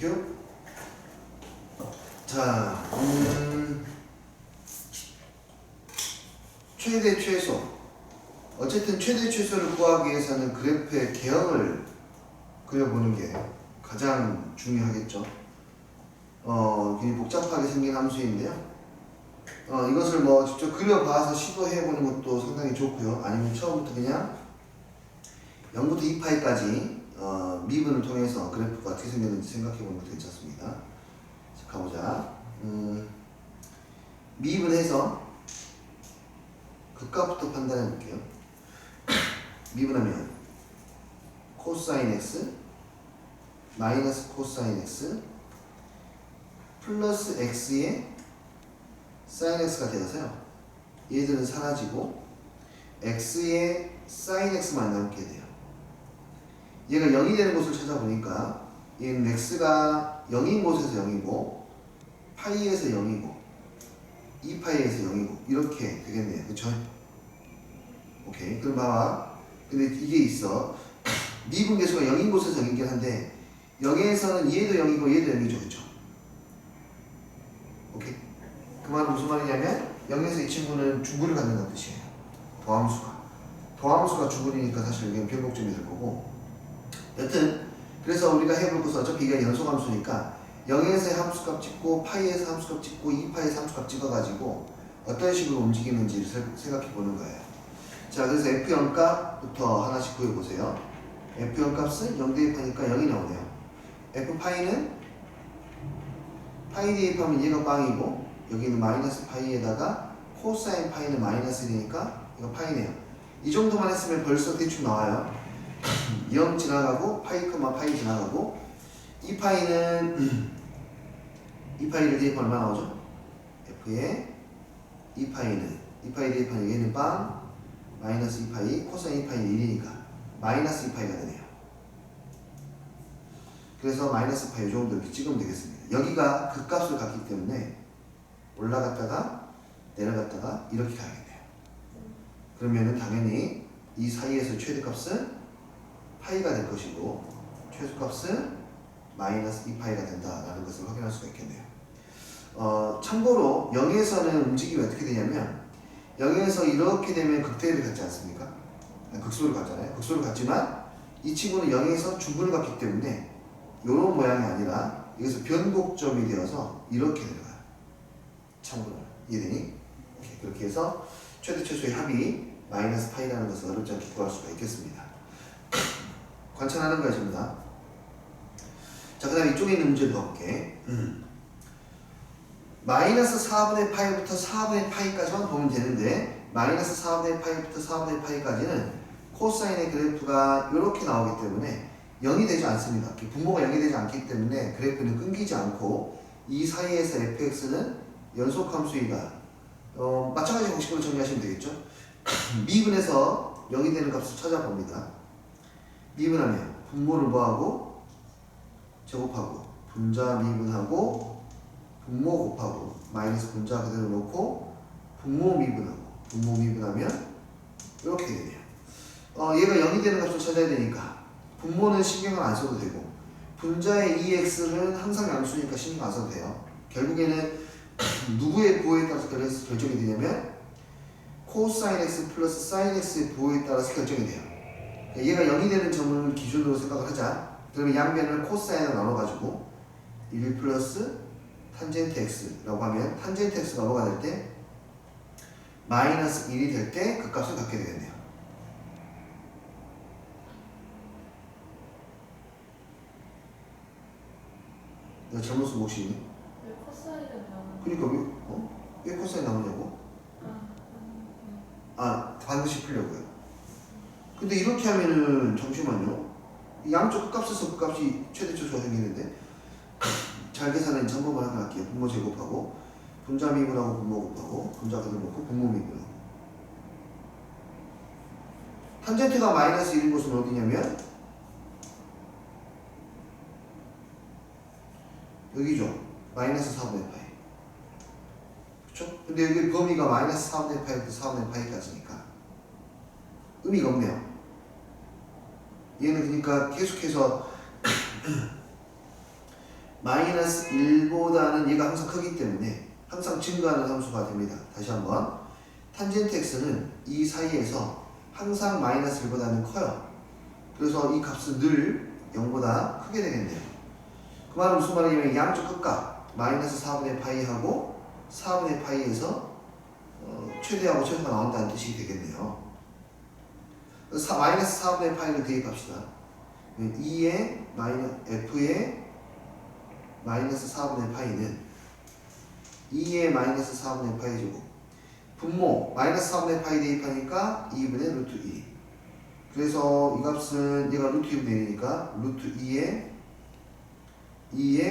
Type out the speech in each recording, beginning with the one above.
큐. 자, 최대 최소. 어쨌든 최대 최소를 구하기 위해서는 그래프의 개형을 그려보는 게 가장 중요하겠죠. 굉장히 복잡하게 생긴 함수인데요. 이것을 뭐 직접 그려봐서 시도해보는 것도 상당히 좋고요. 아니면 처음부터 그냥 0부터 2파이까지 미분을 통해서 그래프가 어떻게 생겼는지 생각해보는 것도 괜찮습니다. 자, 가보자. 미분해서 극값부터 판단해볼게요. 미분하면 코사인 x 마이너스 코사인 x 플러스 x의 사인 x가 되어서요. 얘들은 사라지고 x의 사인 x만 남게 돼요. 얘가 0이 되는 곳을 찾아보니까 얘는 x가 0인 곳에서 0이고 파이에서 0이고 2파이에서 0이고 이렇게 되겠네요. 그쵸? 오케이. 그럼 봐봐. 근데 이게 있어. 미분 계수가 0인 곳에서 0이긴 한데 0에서는 얘도 0이고 얘도 0이죠. 그쵸? 오케이. 그 말은 무슨 말이냐면 0에서 이 친구는 중근을 갖는다는 뜻이에요. 더함수가 중근이니까 사실 이게 변곡점이 될 거고. 여튼 그래서 우리가 해볼 것은 어차피 이게 연속함수니까 0에서 함수값 찍고 파이에서 함수값 찍고 2파이에서 함수값 찍어가지고 어떤 식으로 움직이는지를 생각해 보는 거예요. 자, 그래서 F0 값부터 하나씩 구해보세요. F0 값은 0 대입하니까 0이 나오네요. F파이는 파이 대입하면 얘가 빵이고 여기는 마이너스 파이에다가 코사인 파이는 마이너스 1이니까 이거 파이네요. 이 정도만 했으면 벌써 대충 나와요. 0 지나가고 파이, 파이 지나가고 2파이는 2파이를 대입하면 얼마 나오죠? F에 2파이는 2파이 대입하면 얘는 빵 마이너스 2파이 코사인 2파이는 1이니까 마이너스 2파이가 되네요. 그래서 마이너스 파이 이 정도 이렇게 찍으면 되겠습니다. 여기가 극값을 갖기 때문에 올라갔다가 내려갔다가 이렇게 가야겠네요. 그러면은 당연히 이 사이에서 최대값은 파이가 될 것이고 최소값은 마이너스 2파이가 된다라는 것을 확인할 수가 있겠네요. 참고로 0에서는 움직임이 어떻게 되냐면 0에서 이렇게 되면 극대를 갖지 않습니까? 극소를 갖잖아요. 극소를 갖지만 이 친구는 0에서 중근을 갖기 때문에 이런 모양이 아니라 여기서 변곡점이 되어서 이렇게 내려가요. 참고로 이해되니? 오케이. 그렇게 해서 최대 최소의 합이 마이너스 파이라는 것을 어렵지 않게 구할 수가 있겠습니다. 관찰하는 거야 전부 다. 자, 그 다음에 이쪽에 있는 문제도 가볼게. 마이너스 4분의 파이부터 4분의 파이까지만 보면 되는데 마이너스 4분의 파이부터 4분의 파이까지는 코사인의 그래프가 이렇게 나오기 때문에 0이 되지 않습니다. 분모가 0이 되지 않기 때문에 그래프는 끊기지 않고 이 사이에서 fx는 연속함수이다. 마찬가지 공식으로 정리하시면 되겠죠. 미분해서 0이 되는 값을 찾아봅니다. 미분하면 분모를 뭐하고 제곱하고 분자 미분하고 분모 곱하고 마이너스 분자 그대로 놓고 분모 미분하고 분모 미분하면 이렇게 되네요. 얘가 0이 되는 값을 찾아야 되니까 분모는 신경을 안 써도 되고 분자의 EX는 항상 양수니까 신경 안 써도 돼요. 결국에는 누구의 부호에 따라서 결정이 되냐면 코사인 X 플러스 사인 X의 부호에 따라서 결정이 돼요. 얘가 0이 되는 점을 기준으로 생각을 하자. 그러면 양변을 코사인으로 나눠가지고 1 플러스 탄젠트 X라고 하면 탄젠트 X가 뭐가 될 때? 마이너스 1이 될 때 그 값을 갖게 되겠네요. 내가 잘못 쓴 몫이니? 왜 코사인은 나오는 그러니까 왜 코사인 나오냐고? 반드시 풀려고요. 근데 이렇게 하면은 잠시만요. 양쪽 끝값에서 끝값이 최대 최소가 생기는데 잘 계산은 한 번만 하고 할게요. 분모 제곱하고 분자 미분하고 분모 곱하고 분자 그대로 놓고 분모 미분하고 탄젠트가 마이너스 1인 곳은 어디냐면 여기죠. 마이너스 4분의 파이. 그렇죠? 근데 여기 범위가 마이너스 4분의 파이부터 4분의 파이까지니까 의미가 없네요. 얘는 그러니까 계속해서 마이너스 1보다는 얘가 항상 크기 때문에 항상 증가하는 함수가 됩니다. 다시 한번 탄젠트 x는 이 사이에서 항상 마이너스 1보다는 커요. 그래서 이 값은 늘 0보다 크게 되겠네요. 그 말은 무슨 말이냐면 양쪽 끝값 마이너스 4분의 파이하고 4분의 파이에서 최대하고 최소가 나온다는 뜻이 되겠네요. 그래서 마이너스 4분의 파이를 대입합시다. 2의 f의 마이너스 4분의 파이는 2의 마이너스 4분의 파이 제곱 분모 마이너스 4분의 파이 대입하니까 2분의 루트 2. 그래서 이 값은 얘가 루트 2분의 1이니까 루트 2의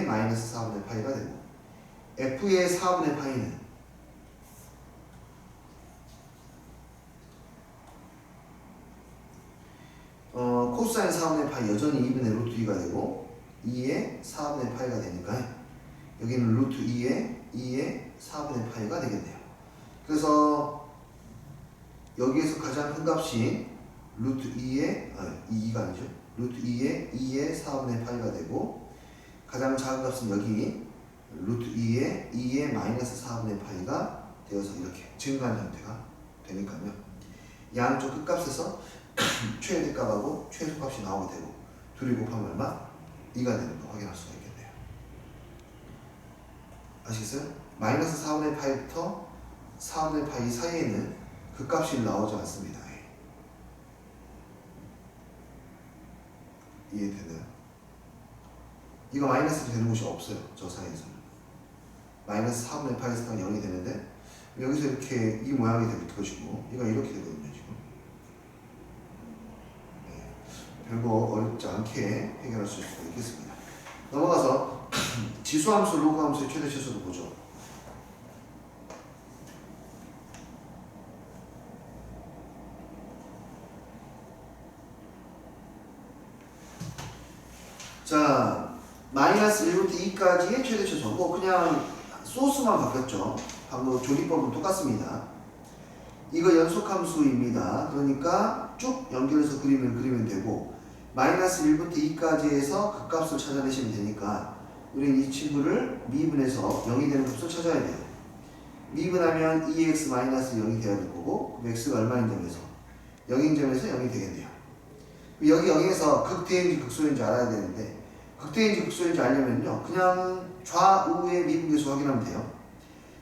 마이너스 4분의 파이가 되고 f의 4분의 파이는 코사인 4분의 파이 여전히 2분의 루트 2가 되고 2의 4분의 파이가 되니까 여기는 루트 2의 4분의 파이가 되겠네요. 그래서 여기에서 가장 큰 값이 루트 2가 아니죠. 루트 2의 4분의 파이가 되고 가장 작은 값은 여기 루트 2의 마이너스 4분의 파이가 되어서 이렇게 증가하는 형태가 되니까요. 양쪽 끝값에서 최대값하고 최소값이 나오게 되고 둘이 곱하면 얼마? 2가 되는 거 확인할 수가 있겠네요. 아시겠어요? 마이너스 4분의 파이부터 4분의 파이 사이에는 그 값이 나오지 않습니다. 이해되나요? 이거 마이너스로 되는 곳이 없어요. 저 사이에서는 마이너스 4분의 파이에서 0이 되는데 여기서 이렇게 이 모양이 될 것이고 얘가 이렇게 되거든요. 지금 별거 어렵지 않게 해결할 수 있겠습니다. 넘어가서 지수함수, 로그함수의 최대 최소를 보죠. 자, 마이너스 1부터 2까지의 최대 최소고 그냥 소스만 바뀌었죠. 방금 조리법은 똑같습니다. 이거 연속함수입니다. 그러니까 쭉 연결해서 그리면 되고 마이너스 1부터 2까지 해서 그 값을 찾아내시면 되니까 우리는 이 친구를 미분해서 0이 되는 값을 찾아야 돼요. 미분하면 2x 마이너스 0이 돼야 될 거고 그럼 x가 얼마인 점에서 0인 점에서 0이 되겠네요. 여기 0에서 극대인지 극소인지 알아야 되는데 극대인지 극소인지 알려면요 그냥 좌우의 미분계수 확인하면 돼요.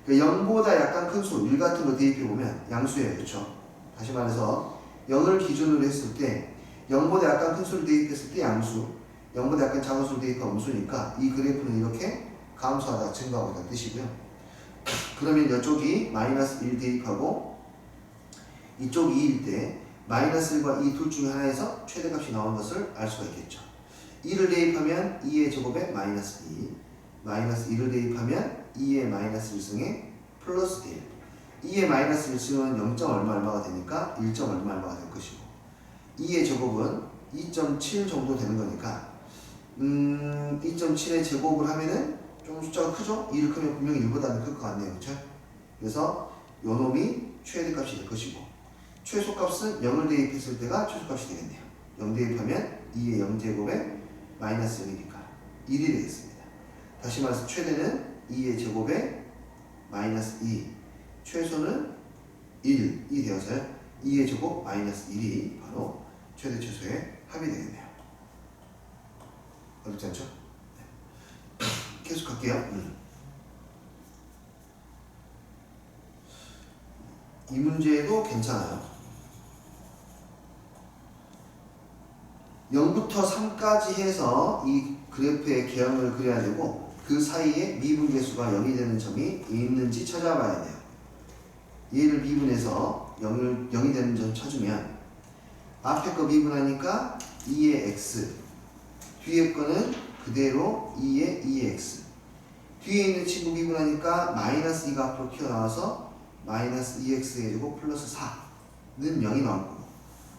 0보다 약간 큰 수, 1 같은 거 대입해보면 양수예요. 그렇죠? 다시 말해서 0을 기준으로 했을 때 0보다 약간 큰 수를 대입했을 때 양수, 0보다 약간 작은 수를 대입하면 음수니까 이 그래프는 이렇게 감소하다 증가하고 있다는 뜻이고요. 그러면 이쪽이 마이너스 1 대입하고 이쪽이 2일 때 마이너스 1과 2 둘 중에 하나에서 최대값이 나온 것을 알 수가 있겠죠. 2를 대입하면 2의 제곱에 마이너스 2, 마이너스 1을 대입하면 2의 마이너스 1승에 플러스 1, 2의 마이너스 1승은 0. 얼마가 되니까 1. 얼마가 될 것이고 2의 제곱은 2.7 정도 되는 거니까 2.7의 제곱을 하면은 좀 숫자가 크죠? 2를 크면 분명히 1보다는 클 것 같네요. 그렇죠? 그래서 요 놈이 최대값이 될 것이고 최소값은 0을 대입했을 때가 최소값이 되겠네요. 0 대입하면 2의 0제곱에 마이너스 0이니까 1이 되겠습니다. 다시 말해서 최대는 2의 제곱에 마이너스 2, 최소는 1이 되어서요. 2의 제곱 마이너스 1이 바로 최대 최소의 합이 되겠네요. 어렵지 않죠? 네. 계속 갈게요. 이 문제도 괜찮아요. 0부터 3까지 해서 이 그래프의 개형을 그려야 되고 그 사이에 미분계수가 0이 되는 점이 있는지 찾아봐야 돼요. 얘를 미분해서 0이 되는 점 찾으면 앞에 거 미분하니까 2의 x, 뒤에 거는 그대로 2의 x, 뒤에 있는 친구 미분하니까 마이너스 2가 앞으로 튀어나와서 마이너스 2x의 제곱 플러스 4는 0이 나올 거고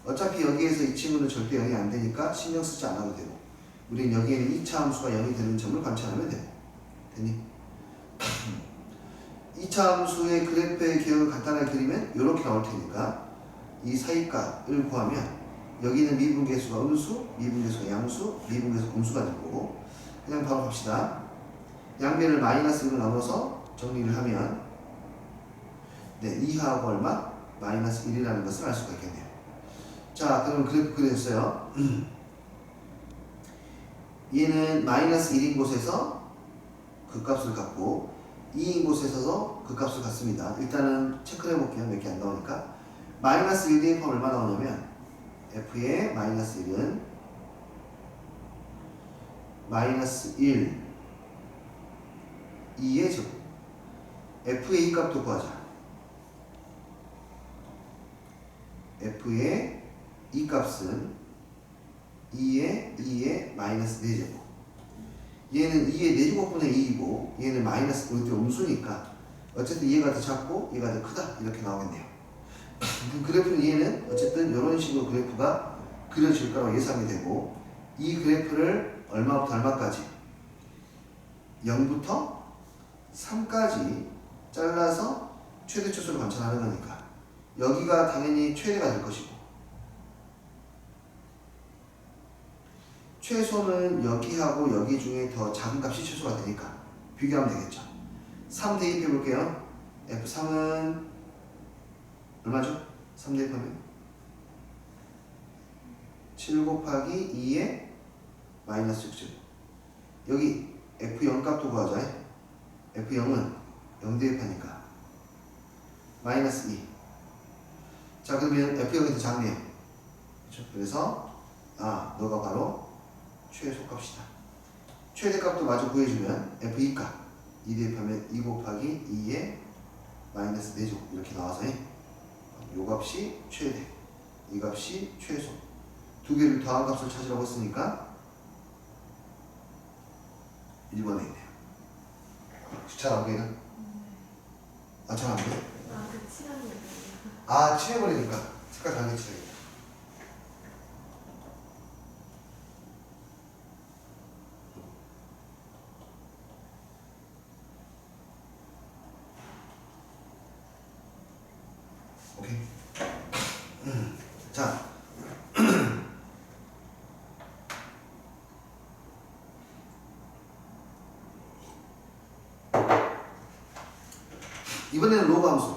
어차피 여기에서 이 친구는 절대 0이 안 되니까 신경 쓰지 않아도 되고 우린 여기에는 2차 함수가 0이 되는 점을 관찰하면 되고 되니? 2차 함수의 그래프의 개형을 간단하게 그리면 이렇게 나올 테니까 이 사이값을 구하면 여기는 미분계수가 음수, 미분계수가 양수, 미분계수가 음수가 될 거고 그냥 바로 갑시다. 양변을 마이너스 1로 나눠서 정리를 하면 네, 2하고 얼마? 마이너스 1이라는 것을 알 수가 있겠네요. 자, 그럼 그래프 그려졌어요. 얘는 마이너스 1인 곳에서 그 값을 갖고 2인 곳에서도 그 값을 갖습니다. 일단은 체크를 해볼게요. 몇 개 안 나오니까. 마이너스 1 대입하면 얼마 나오냐면 f의 마이너스 1은 마이너스 1 2의 제곱 f의 이 값도 구하자. f의 이 값은 2의 마이너스 4제곱. 얘는 2의 4제곱분의 2이고 얘는 마이너스 이렇게 음수니까 어쨌든 얘가 더 작고 얘가 더 크다 이렇게 나오겠네요. 그 그래프는 얘는 어쨌든 이런 식으로 그래프가 그려질 거라고 예상이 되고 이 그래프를 얼마부터 얼마까지 0부터 3까지 잘라서 최대 초수를 관찰하는 거니까 여기가 당연히 최대가 될 것이고 최소는 여기하고 여기 중에 더 작은 값이 최소가 되니까 비교하면 되겠죠. 3 대입해 볼게요. F3은 얼마죠? 3 대입하면 7 곱하기 2의 마이너스 6제곱. 여기 F0 값도 구하자. F0은 0 대입하니까 마이너스 2. 자, 그러면 F0이 더 작네요. 그렇죠? 그래서 너가 바로 최소값이다. 최대값도 마저 구해주면 F2 값 2 대입하면 2 곱하기 2의 마이너스 4제곱 이렇게 나와서 요 값이 최대, 이 값이 최소. 두 개를 더한 값을 찾으라고 했으니까 1번에 있네요. 잘 안 보이나? 잘 안 보여? 그 칠하는 칠해버리니까 색깔 다르게 칠해야겠다. 오케이. 자. 이번에는 로그 함수.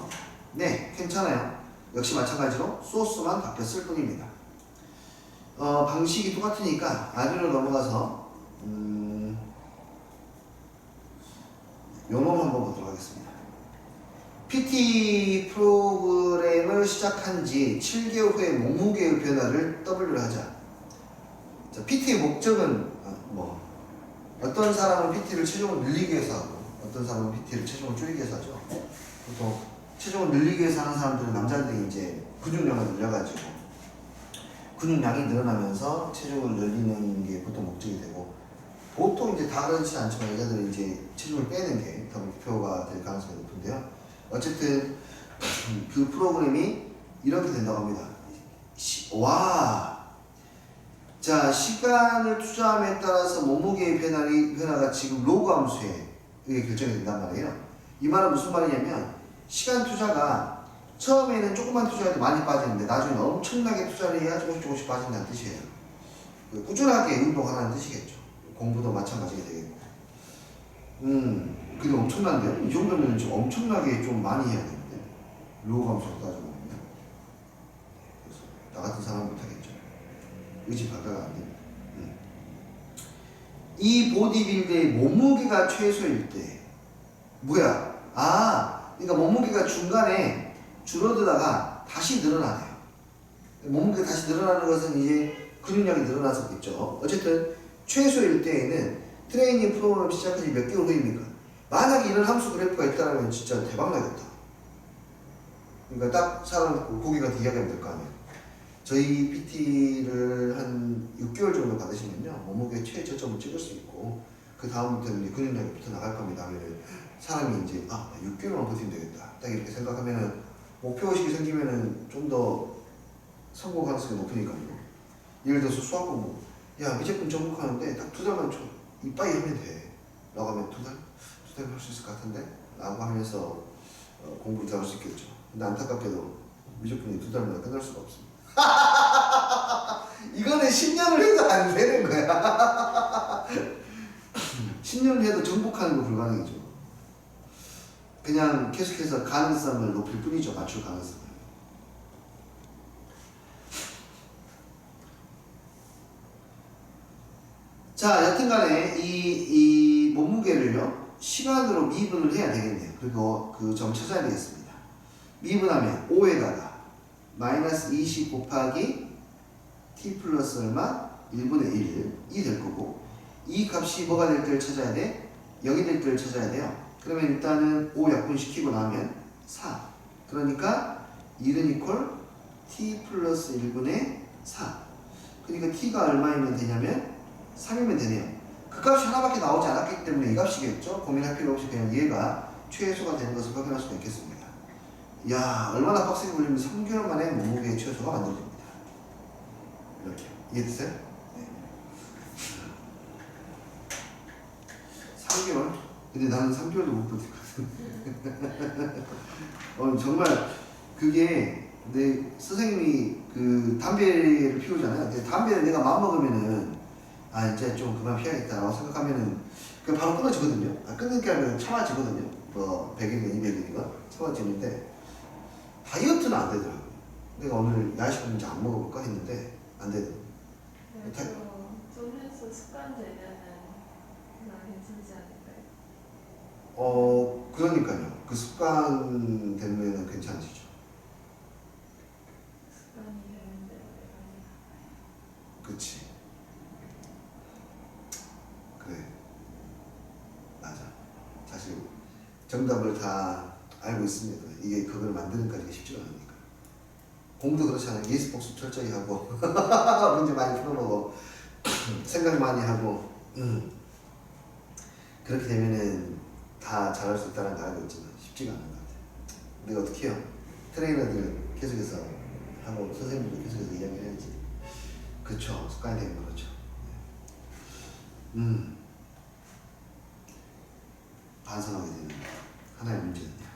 네, 괜찮아요. 역시 마찬가지로 소스만 바뀌었을 뿐입니다. 방식이 똑같으니까 아래로 넘어가서 요 놈 한번 보도록 하겠습니다. PT 프로그램을 시작한 지 7개월 후에 몸무게의 변화를 W로 하자. 자, PT의 목적은 어떤 사람은 PT를 체중을 늘리기 위해서 하고 어떤 사람은 PT를 체중을 줄이기 위해서 하죠. 보통 체중을 늘리기 위해서 하는 사람들은 남자들이 이제 근육량을 늘려가지고 근육량이 늘어나면서 체중을 늘리는 게 보통 목적이 되고 보통 이제 다 그렇지 않지만 여자들은 이제 체중을 빼는 게 더 목표가 될 가능성이 높은데요. 어쨌든 그 프로그램이 이렇게 된다고 합니다. 자, 시간을 투자함에 따라서 몸무게의 변화가 지금 로그 함수에 의해 결정이 된단 말이에요. 이 말은 무슨 말이냐면 시간 투자가 처음에는 조금만 투자해도 많이 빠지는데 나중에 엄청나게 투자를 해야 조금씩 빠진다는 뜻이에요. 꾸준하게 운동하라는 뜻이겠죠. 공부도 마찬가지가 되겠고. 근데 엄청난데요? 이 정도면 좀 엄청나게 좀 많이 해야 되는데 로우 함수로 따져보면 그래서 나 같은 사람은 못하겠죠. 의지 발가가 안 됩니다. 이 보디빌더의 몸무게가 최소일 때 그러니까 몸무게가 중간에 줄어들다가 다시 늘어나네요. 몸무게가 다시 늘어나는 것은 이제 근육량이 늘어나서겠죠. 어쨌든 최소일 때에는 트레이닝 프로그램 시작한 지 몇 개월 후입니까? 만약에 이런 함수 그래프가 있다면 진짜 대박 나겠다. 그러니까 딱 사람 고객한테 이야기하면 될 거 아니에요. 저희 PT를 한 6개월 정도 받으시면요 몸무게 최저점을 찍을 수 있고 그 다음부터는 근육량이 붙어 나갈 겁니다 하면은 사람이 이제 6개월만 버티면 되겠다 딱 이렇게 생각하면은 목표의식이 생기면은 좀 더 성공 가능성이 높으니까요. 예를 들어서 수학 공부 미적분 전공하는데 딱 2달만 좀 이빠이 하면 돼 라고 하면 2달만 할 수 있을 것 같은데 라고 하면서 공부를 잘할 수 있겠죠. 근데 안타깝게도 미적분이 2달만 끝날 수가 없습니다. 이거는 10년을 해도 안 되는 거야. 10년을 해도 정복하는 거 불가능이죠. 그냥 계속해서 가능성을 높일 뿐이죠. 맞출 가능성을. 자, 여튼간에 이 몸무게를요 시간으로 미분을 해야 되겠네요. 그리고 그 점 찾아야 되겠습니다. 미분하면 5에다가 마이너스 20 곱하기 t 플러스 얼마? 1분의 1이 될 거고, 이 값이 뭐가 될 때를 찾아야 돼? 0이 될 때를 찾아야 돼요. 그러면 일단은 5 약분시키고 나면 4. 그러니까 1은 이퀄 t 플러스 1분의 4. 그러니까 t가 얼마이면 되냐면 3이면 되네요. 그 값이 하나밖에 나오지 않았기 때문에 이 값이겠죠? 고민할 필요 없이 그냥 얘가 최소가 되는 것을 확인할 수가 있겠습니다. 야, 얼마나 빡세게 걸리면 3개월 만에 몸무게의 최소가 만들어집니다. 이렇게. 이해됐어요? 네. 3개월? 근데 나는 3개월도 못 버틸 것 같은데. 정말 그게 내 선생님이 그 담배를 피우잖아요. 근데 담배를 내가 마음먹으면은 아 이제 좀 그만 피워야겠다라고 생각하면은 그 바로 끊어지거든요. 끊는 게 아니라 참아지거든요. 뭐 100일이건 200일이건 참아지는데 다이어트는 안 되더라고요. 내가 오늘 야식을 이제 안 먹어볼까 했는데 안 되더라고요. 좀 해서 습관 되면은 괜찮지 않을까요? 그러니까요. 그 습관 되면은 괜찮아지죠. 습관이 되는데 그치. 그래. 맞아. 사실 정답을 다 알고 있습니다. 이게 그걸 만드는 까지가 쉽지가 않으니까. 공도 그렇잖아요. 예습 복습 철저히 하고 문제 많이 풀어보고 생각 많이 하고 그렇게 되면은 다 잘할 수 있다는 걸 알고 있지만 쉽지가 않은 것 같아요. 근데 어떻게 해요? 트레이너들 계속해서 하고 선생님도 계속해서 이야기를 해야지. 그렇죠. 습관이 되면 그렇죠. 반성하게 되는 하나의 문제입니다.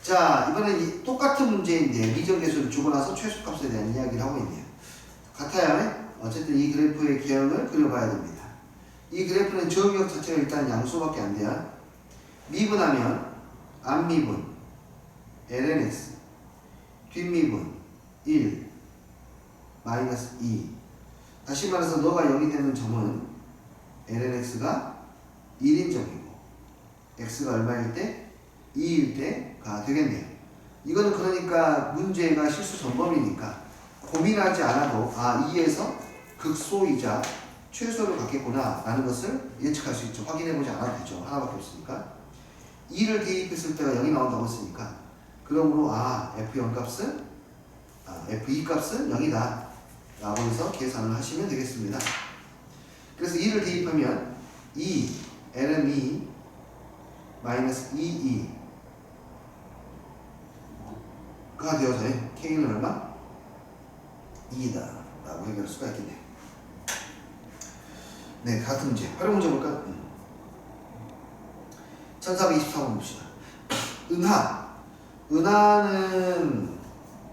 자, 이번엔 똑같은 문제인데 미정계수를 주고 나서 최소값에 대한 이야기를 하고 있네요. 같아요. 어쨌든 이 그래프의 개형을 그려봐야 됩니다. 이 그래프는 저기역 자체가 일단 양수밖에 안 돼요. 미분하면 앞미분 lnx, 뒷미분 1 마이너스 2. 다시 말해서 너가 0이 되는 점은 lnx가 1인 점이고 x가 얼마일 때? 2일 때가 되겠네요. 이거는 그러니까 문제가 실수 전범이니까 고민하지 않아도 2에서 극소이자 최소를 갖겠구나 라는 것을 예측할 수 있죠. 확인해보지 않아도 되죠. 하나밖에 없으니까. 2를 대입했을 때가 0이 나온다고 했으니까 그러므로 F0 값은 F2 값은 0이다 라고 해서 계산을 하시면 되겠습니다. 그래서 2를 대입하면 2 L은 2 마이너스 2가 되어서 K는 얼마? 2이다 라고 해결할 수가 있겠네요. 네, 같은 문제. 활용 문제 볼까? 1424번 봅시다. 은하는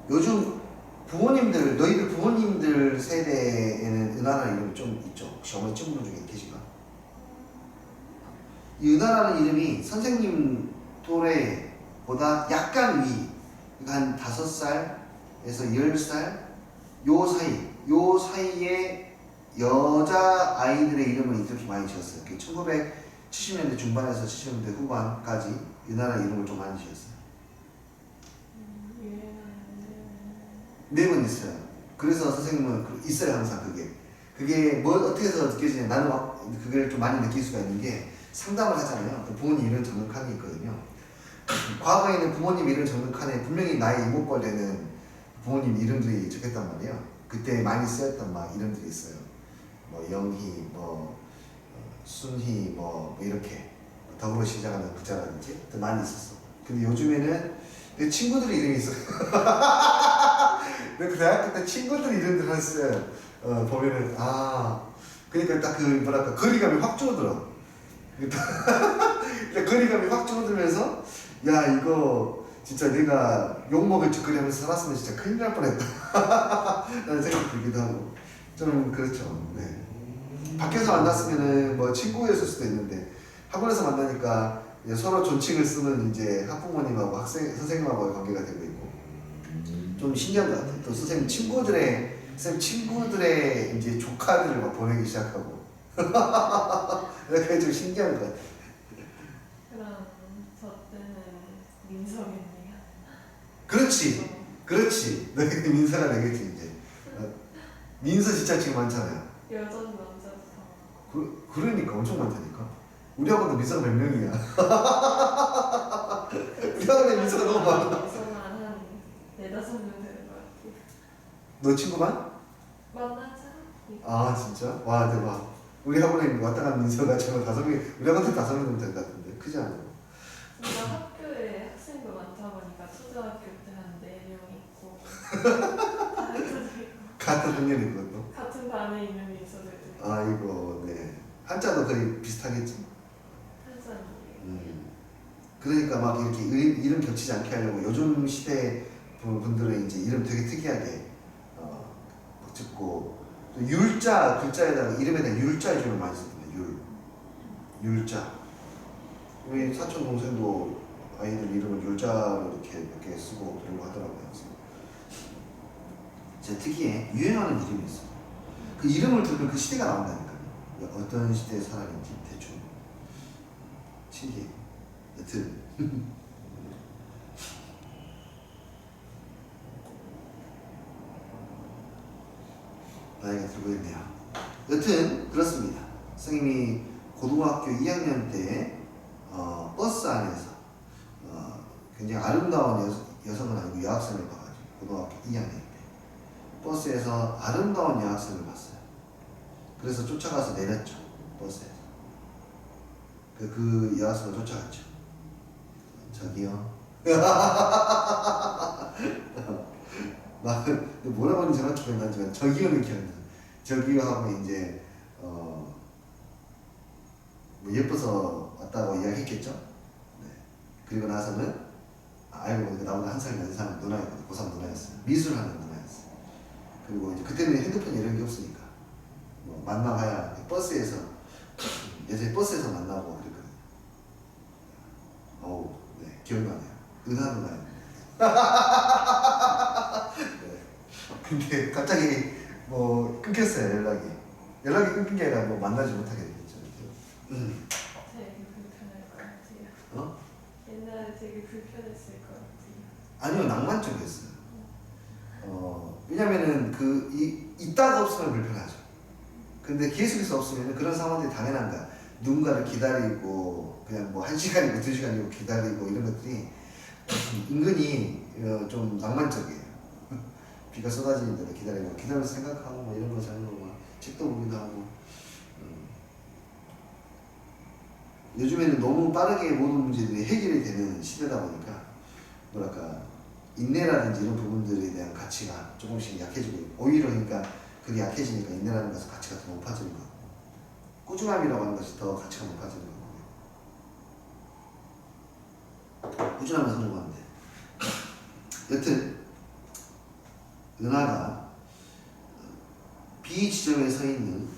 요즘 부모님들, 너희들 부모님들 세대에는 은하라는 이름이 좀 있죠. 혹시 어머니 친구분 중에 계신가? 이 은하라는 이름이 선생님 또래보다 약간 위, 그러니까 한 5살에서 10살 요 사이에 여자 아이들의 이름을 이렇게 많이 지었어요. 1970년대 중반에서 70년대 후반까지 은하라 이름을 좀 많이 지었어요. 네 번 있어요. 그래서 선생님은 있어요 항상 그게 뭐 어떻게 해서 느껴지냐. 나는 그걸 좀 많이 느낄 수가 있는 게 상담을 하잖아요. 부모님 이름 적는 칸이 있거든요. 과거에는 부모님 이름 적는 칸에 분명히 나의 이목걸 되는 부모님 이름들이 적혔단 말이에요. 그때 많이 쓰였던 막 이름들이 있어요. 뭐 영희, 뭐 순희, 뭐 이렇게 더불어 시작하는 부자라든지 많이 있었어. 근데 요즘에는 내 친구들 이름이 있어요. 내가 대학교 때 친구들 이름들 했어요. 보면은 그러니까 딱 그 뭐랄까 거리감이 확 줄어들어. 거리감이 확 줄어들면서 야 이거 진짜 내가 욕먹을 짓거리 하면서 살았으면 진짜 큰일 날 뻔했다 라는 생각이 들기도 하고 좀 그렇죠. 네. 밖에서 만났으면은 뭐 친구였을 수도 있는데 학원에서 만나니까 이제 서로 존칭을 쓰는 이제 학부모님하고 학생 선생님하고의 관계가 되고 있고 좀 신기한 것 같아요. 또 선생님 친구들의 이제 조카들을 막 보내기 시작하고 그게 좀 신기한 것 같아요. 그럼 저 때는 민석이네요. 그렇지. 너희 민서가 되겠지 이제. 민서 진짜 지금 많잖아요. 여자도 남자도 다 그러니까 엄청 많다니까. 우리 학원도 민서가 몇 명이야. 우리 학원에 민서가 너무 많아. 민서만 한 4-5명 되는 것 같아요. 너 친구만? 만난 사람? 아 진짜? 와 대박. 우리 학원에 왔다 간 민서가 정말 5명, 우리 학원도 5명 될 것 같은데 크지 않아요? 진짜 학교에 학생도 많다 보니까 초등학교 때 한 4명 있고 같은 학년이 그것도. 같은 반에 있는 민서들도 있고 아이고 네. 한자도 거의 비슷하겠지. 한산이에요. 그러니까 막 이렇게 이름 겹치지 않게 하려고 요즘 시대 분들은 이제 이름 되게 특이하게 막 짓고 또 율자 글자에다가 이름에다 율자 이름을 많이 쓰거든요. 율자. 우리 사촌 동생도 아이들 이름을 율자로 이렇게 몇 개 쓰고 그러고 하더라고요. 진짜 특이해. 유행하는 이름이 있어. 그 이름을 들으면 그 시대가 나온다니까요. 어떤 시대의 사람인지 대충 신기해. 여튼 나이가 들고 있네요. 여튼 그렇습니다. 선생님이 고등학교 2학년 때 버스 안에서 굉장히 아름다운 여성은 아니고 여학생을 봐가지고 고등학교 2학년 때 버스에서 아름다운 여학생을 봤어요. 그래서 쫓아가서 내렸죠. 버스에서. 그 여학생을 쫓아갔죠. 저기요. 뭐라고 하는지 정확히 기억나지만 저기요는 기억나. 저기요 하고 이제 뭐 예뻐서 왔다고 이야기했겠죠. 네. 그리고 나서는 알고 보니까 나보다 한 살 연상 누나였거든. 고3 누나였어요. 미술하는 누나였어요. 그리고 이제 그때는 핸드폰 이런 게 없으니까 뭐 만나봐야 버스에서 예전에 버스에서 만나고 그랬거든요. 어우 네 기억나네요. 은하 누나였네. 네. 근데 갑자기 뭐 끊겼어요. 연락이 끊긴 게 아니라 뭐 만나지 못하게 됐죠. 되게 불편할 것 같아요. 옛날에 되게 불편했을 것 같아요. 아니요 낭만적이었어요. 왜냐면은 있다가 없으면 불편하죠. 근데 계속해서 없으면 그런 상황들이 당연한 거야. 누군가를 기다리고 그냥 뭐 1시간이고 2시간이고 기다리고 이런 것들이 은근히 좀 낭만적이에요. 비가 쏟아지는 대로 기다리면서 생각하고 뭐 이런 거 잘하고 책도 보기도 하고 요즘에는 너무 빠르게 모든 문제들이 해결이 되는 시대다 보니까 뭐랄까 인내라든지 이런 부분들에 대한 가치가 조금씩 약해지고 오히려 그러니까 그게 약해지니까 인내라는 것은 가치가 더 높아지는 거고 꾸준함이라고 하는 것이 더 가치가 높아지는 거고요. 꾸준함을 성공하는데 여튼 은하가 B 지점에 서 있는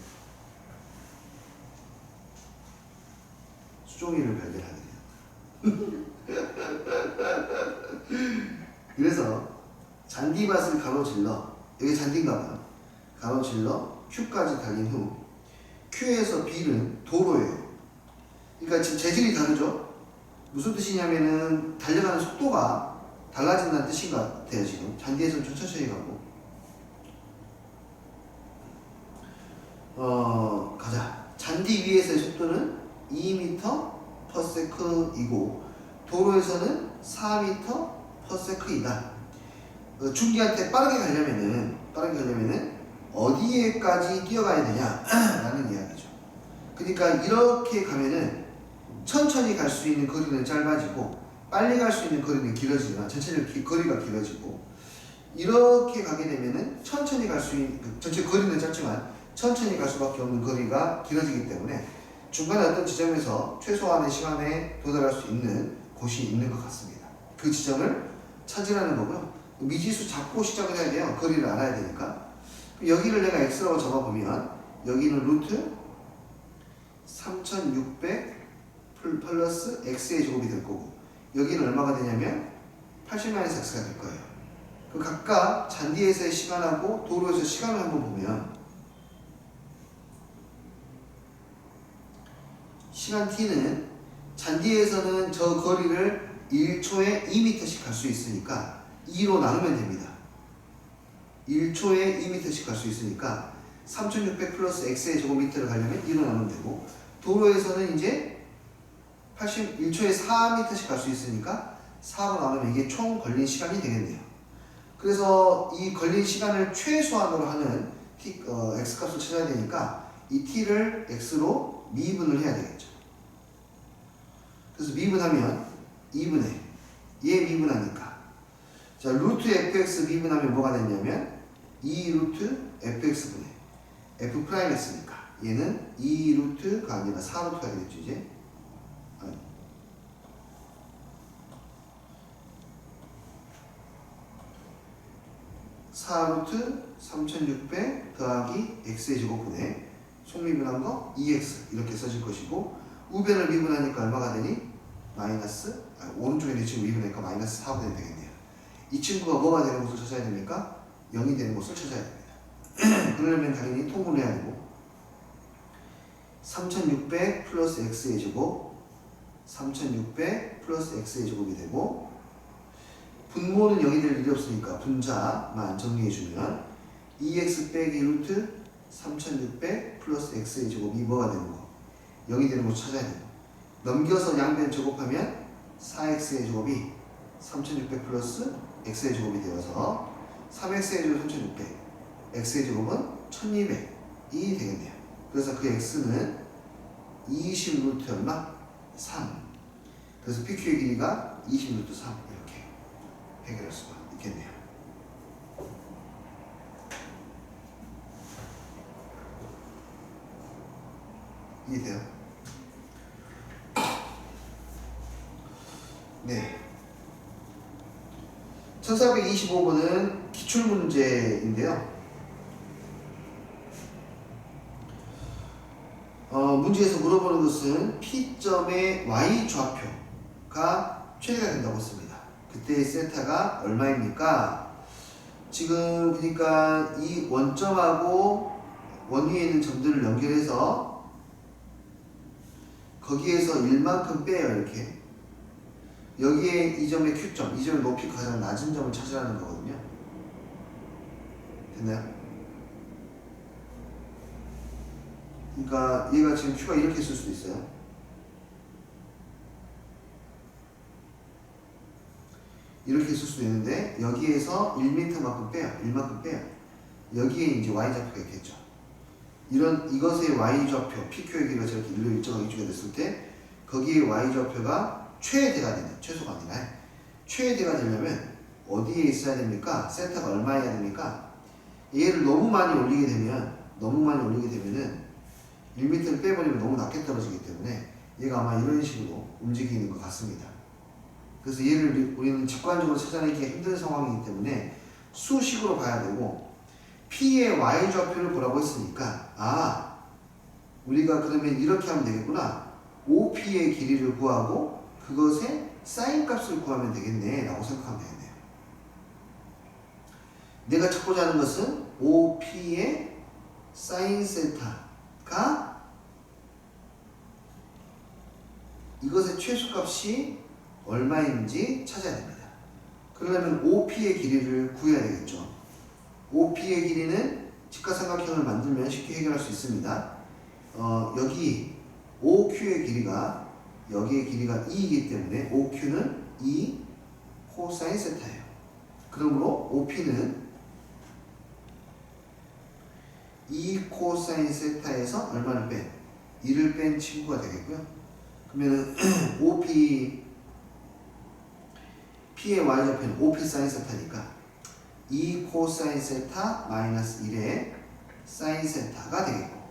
수종이를 발견하게 되었다. 그래서 잔디밭을 가로질러 여기 잔디인가 봐요. 가로질러 Q까지 달린 후 Q에서 B는 도로예요. 그러니까 지금 재질이 다르죠? 무슨 뜻이냐면은 달려가는 속도가 달라진다는 뜻인 것 같아요. 지금 잔디에서는 좀 천천히 가고 가자. 잔디 위에서의 속도는 2m/s이고 도로에서는 4m/s이다. 중기한테 빠르게 가려면은 어디에까지 뛰어가야 되냐라는 이야기죠. 그러니까 이렇게 가면은 천천히 갈 수 있는 거리는 짧아지고 빨리 갈 수 있는 거리는 길어지지만 전체 거리가 길어지고 이렇게 가게 되면은 천천히 갈 수 있는 전체 거리는 짧지만 천천히 갈 수밖에 없는 거리가 길어지기 때문에 중간에 어떤 지점에서 최소한의 시간에 도달할 수 있는 곳이 있는 것 같습니다. 그 지점을 찾으라는 거고요. 미지수 잡고 시작을 해야 돼요. 거리를 알아야 되니까. 여기를 내가 x라고 잡아보면 여기는 루트 3600 플러스 x의 제곱이 될 거고 여기는 얼마가 되냐면 80-x가 될 거예요. 그 각각 잔디에서의 시간하고 도로에서 시간을 한번 보면 시간 t는 잔디에서는 저 거리를 1초에 2m씩 갈 수 있으니까 2로 나누면 됩니다. 1초에 2m씩 갈 수 있으니까 3600 플러스 x의 제곱미터를 가려면 2로 나누면 되고 도로에서는 이제 1초에 4m씩 갈 수 있으니까 4로 나누면 이게 총 걸린 시간이 되겠네요. 그래서 이 걸린 시간을 최소한으로 하는 x값을 찾아야 되니까 이 t를 x로 미분을 해야 되겠죠. 그래서 미분하면 2분의 얘 미분하니까 자 루트 fx 미분하면 뭐가 되냐면 2 루트 fx분의 f 프라임 x니까 얘는 2 루트가 아니라 4 루트가 되겠죠. 이제 4 루트 3600 더하기 x의 제곱분의 속미분한 거 2x 이렇게 써질 것이고 우변을 미분하니까 얼마가 되니? 마이너스 오른쪽에 지금 미분하니까 마이너스 4분의 되겠네요. 이 친구가 뭐가 되는 것을 찾아야 됩니까? 0이 되는 것을 찾아야 됩니다. 그러려면 당연히 통분을 해야 되고 3600 플러스 x의 제곱 3600 플러스 x의 제곱이 되고 분모는 0이 될 일이 없으니까 분자만 정리해주면 2x 빼기 루트 3600 플러스 x의 제곱이 뭐가 되는 거? 0이 되는 거 찾아야 되고 넘겨서 양변 제곱하면 4x의 제곱이 3600 플러스 x의 제곱이 되어서 3x의 제곱 3600 x의 제곱은 1200이 되겠네요. 그래서 그 x는 20 루트 얼마? 3 그래서 PQ의 길이가 20 루트 3 이렇게 해결할 수가 있겠네요. 이해돼요? 네. 1425번은 기출문제인데요. 문제에서 물어보는 것은 P점의 Y좌표가 최대가 된다고 했습니다. 그때의 세타가 얼마입니까? 지금 그러니까 이 원점하고 원 위에 있는 점들을 연결해서 거기에서 1만큼 빼요. 이렇게 여기에 이 점의 Q점, 이 점의 높이가 가장 낮은 점을 찾으라는 거거든요. 됐나요? 그러니까 얘가 지금 Q가 이렇게 있을 수도 있어요. 이렇게 있을 수도 있는데 여기에서 1m만큼 빼요. 1만큼 빼요. 여기에 이제 Y좌표가 있겠죠. 이것의 Y좌표, PQ의 길이가 저렇게 일정하게 유지가 됐을 때 거기에 Y좌표가 최대가 되는, 최소가 아니라 최대가 되려면 어디에 있어야 됩니까? 세타가 얼마여야 됩니까? 얘를 너무 많이 올리게 되면은 1m를 빼버리면 너무 낮게 떨어지기 때문에 얘가 아마 이런 식으로 움직이는 것 같습니다. 그래서 얘를 우리는 직관적으로 찾아내기가 힘든 상황이기 때문에 수식으로 봐야 되고 P의 Y좌표를 보라고 했으니까 우리가 그러면 이렇게 하면 되겠구나. OP의 길이를 구하고 그것의 사인 값을 구하면 되겠네 라고 생각하면 되겠네요. 내가 찾고자 하는 것은 OP의 사인 세타가 이것의 최소값이 얼마인지 찾아야 됩니다. 그러려면 OP의 길이를 구해야 되겠죠. OP의 길이는 직각삼각형을 만들면 쉽게 해결할 수 있습니다. 여기 OQ의 길이가 여기의 길이가 2이기 때문에 OQ는 2 코사인 세타예요. 그러므로 OP는 2 코사인 세타에서 얼마를 뺀? 2를 뺀 친구가 되겠고요. 그러면 OP P의 Y좌표는 OP 사인 세타니까 2 코사인 세타 마이너스 1의 사인 세타가 되겠고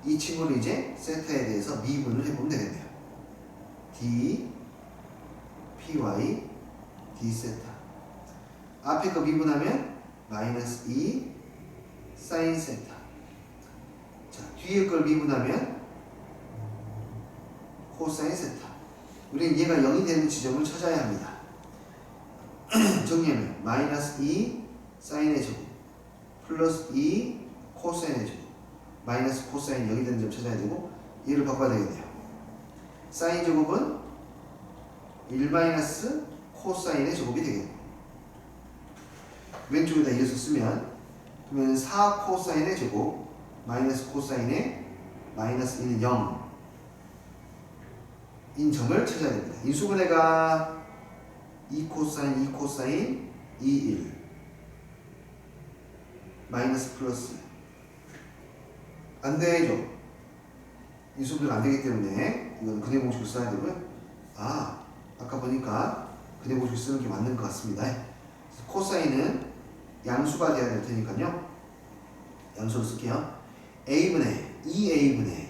이 친구는 이제 세타에 대해서 미분을 해보면 되겠네요. D PY D 세타 앞에 거 미분하면 마이너스 2 사인 세타 자 뒤에 걸 미분하면 코사인 세타. 우리는 얘가 0이 되는 지점을 찾아야 합니다. 정리하면 마이너스 2 사인의 제곱 플러스 2 코사인의 제곱 마이너스 코사인 0이 되는 점 찾아야 되고 얘를 바꿔야 되겠네요. 사인 제곱은 1 마이너스 코사인의 제곱이 되겠네요. 왼쪽에다 이어서 쓰면 그러면 4 코사인의 제곱 마이너스 코사인의 마이너스 1은 0 인 점을 찾아야 됩니다. 인수분해가 2 코사인 2 코사인 2 1 마이너스 플러스 안 되죠. 인수분해가 안 되기 때문에 이건 근해 공식을 써야 되고요. 아까 보니까 근해 공식을 쓰는 게 맞는 것 같습니다. 코사인은 양수가 돼야 될 테니까요. 양수를 쓸게요. a분의 2a분의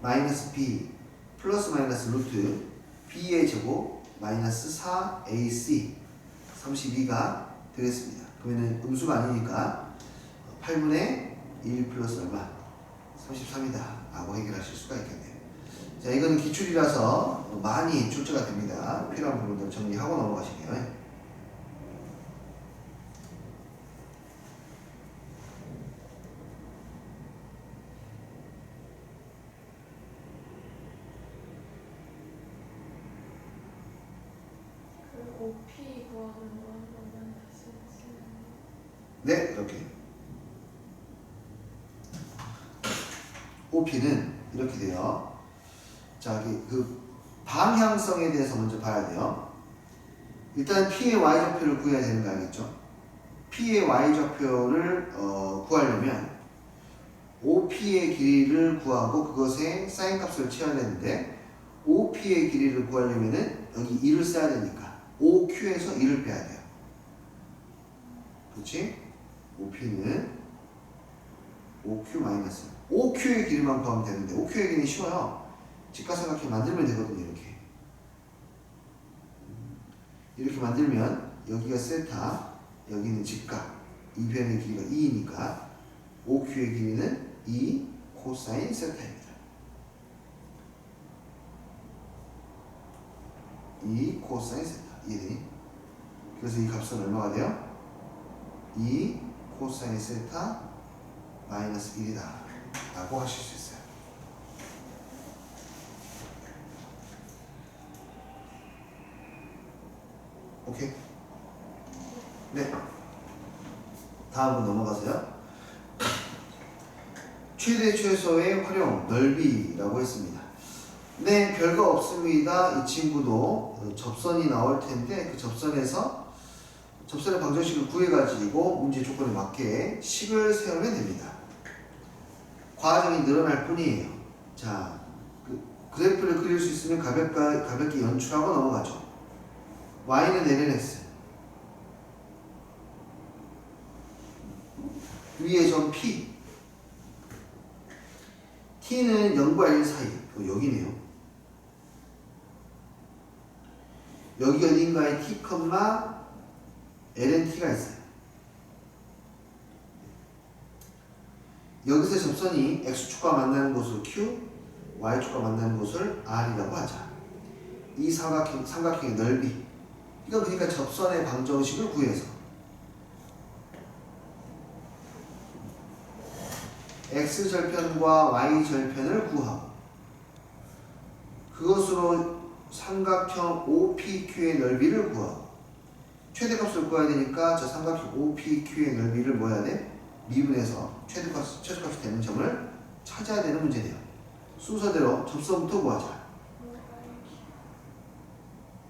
마이너스 b 플러스 마이너스 루트 b의 제곱 마이너스 4ac 32가 되겠습니다. 그러면 음수가 아니니까 8분의 1 플러스 얼마? 33이다 라고 해결하실 수가 있겠네요. 자, 이거는 기출이라서 많이 출제가 됩니다. 필요한 부분들 정리하고 넘어가실게요. OP 구하는 거 한번 다시 해주세요. 네, 이렇게. OP는 이렇게 돼요. 자, 그 방향성에 대해서 먼저 봐야 돼요. 일단 P의 Y좌표를 구해야 되는 거 알겠죠? P의 Y좌표를 구하려면 OP의 길이를 구하고 그것에 사인 값을 채워야 되는데 OP의 길이를 구하려면은 여기 2를 써야 되니까 OQ에서 2를 빼야 돼요. 그렇지? OP는 OQ 마이너스 OQ의 길이만 구하면 되는데 OQ의 길이는 쉬워요. 직각삼각형 만들면 되거든요. 이렇게 만들면 여기가 세타, 여기는 직각, 이 변의 길이가 2이니까 OQ의 길이는 2 코사인 세타입니다. 2 코사인 세타. 이해되니? 그래서 이 값은 얼마가 돼요? 2 코사인 세타 마이너스 1이다 라고 하실 수 있어요. 오케이? 네. 다음으로 넘어가세요. 최대 최소의 활용 넓이라고 했습니다. 네, 별거 없습니다. 이 친구도 접선이 나올 텐데 그 접선에서 접선의 방정식을 구해가지고 문제 조건에 맞게 식을 세우면 됩니다. 과정이 늘어날 뿐이에요. 자, 그래프를 그릴 수 있으면 가볍게 연출하고 넘어가죠. y는 lnx 위에 점 p t는 0과 1 사이 여기네요. 여기 어딘가에 t, lnt가 있어요. 여기서 접선이 x축과 만나는 곳을 q, y축과 만나는 곳을 r이라고 하자. 이 삼각형의 넓이. 이건 그러니까 접선의 방정식을 구해서 x절편과 y절편을 구하고 그것으로 삼각형 OPQ의 넓이를 구하고 최대값을 구해야 되니까 저 삼각형 OPQ의 넓이를 뭐 해야 돼? 미분해서 최소값이 되는 점을 찾아야 되는 문제네요. 순서대로 접선부터 구하자.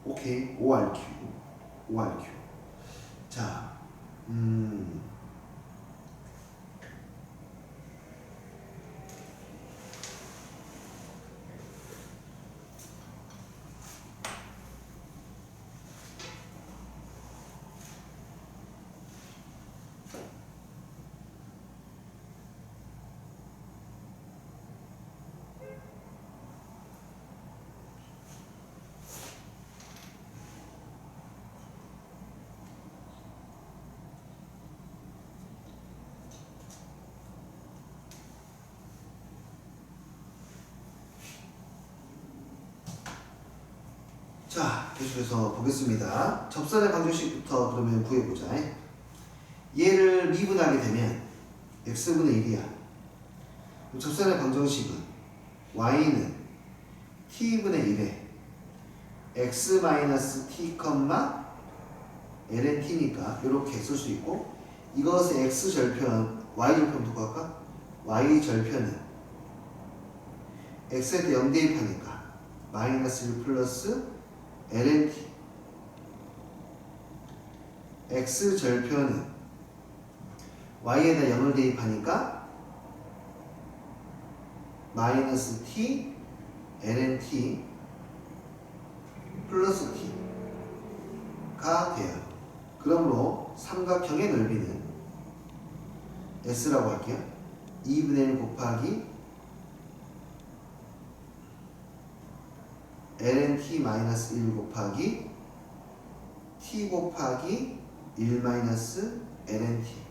오케이, ORQ. 자, 자, 계속해서 보겠습니다. 접선의 방정식부터 그러면 구해보자. 얘를 미분하게 되면 x분의 1이야. 접선의 방정식은 y는 t분의 1에 x-t, lnt니까 이렇게 쓸 수 있고, 이것의 x절편, y절편부터 할까? y절편은 x에 대 0 대입하니까 마이너스 1 플러스 lnt, x절편은 y에다 0을 대입하니까 마이너스 t lnt 플러스 t가 돼요. 그러므로 삼각형의 넓이는 s라고 할게요. 2분의 1 곱하기 lnt 마이너스 1 곱하기 t 곱하기 1 마이너스 lnt.